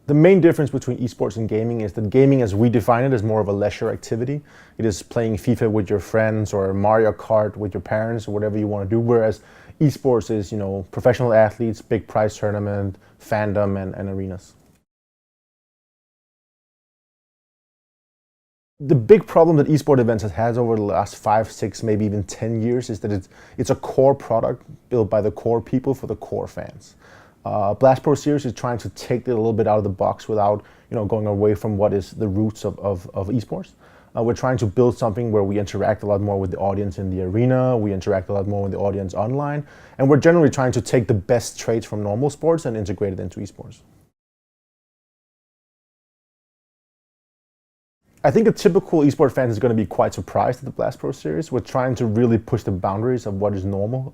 The main difference between esports and gaming is that gaming, as we define it, is more of a leisure activity. It is playing FIFA with your friends or Mario Kart with your parents or whatever you want to do, whereas esports is, professional athletes, big prize tournament, fandom, and arenas. The big problem that esports events has had over the last 5, 6, maybe even 10 years is that it's a core product built by the core people for the core fans. Blast Pro Series is trying to take it a little bit out of the box without going away from what is the roots of esports. We're trying to build something where we interact a lot more with the audience in the arena, we interact a lot more with the audience online, and we're generally trying to take the best traits from normal sports and integrate it into esports. I think a typical esports fan is going to be quite surprised at the Blast Pro Series. We're trying to really push the boundaries of what is normal.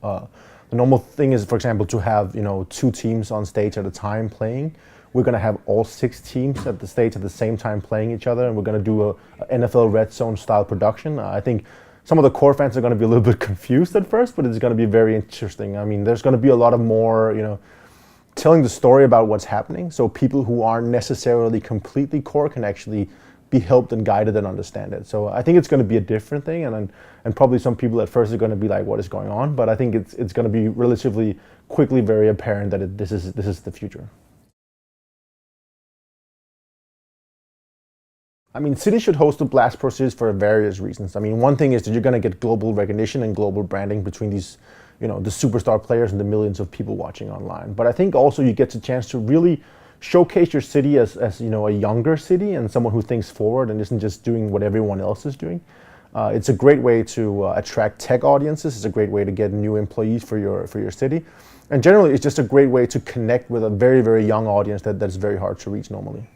The normal thing is, for example, to have 2 teams on stage at a time playing. We're going to have all 6 teams at the stage at the same time playing each other, and we're going to do a NFL Red Zone style production. I think some of the core fans are going to be a little bit confused at first, but it's going to be very interesting. I mean, there's going to be a lot of more, telling the story about what's happening, so people who aren't necessarily completely core can actually be helped and guided and understand it. So I think it's going to be a different thing, and probably some people at first are going to be like, what is going on? But I think it's going to be relatively quickly very apparent that this is the future. I mean, cities should host the Blast Pro Series for various reasons. I mean, one thing is that you're going to get global recognition and global branding between these, the superstar players and the millions of people watching online. But I think also you get the chance to really showcase your city as a younger city and someone who thinks forward and isn't just doing what everyone else is doing. It's a great way to attract tech audiences. It's a great way to get new employees for your city. And generally, it's just a great way to connect with a very, very young audience that's very hard to reach normally.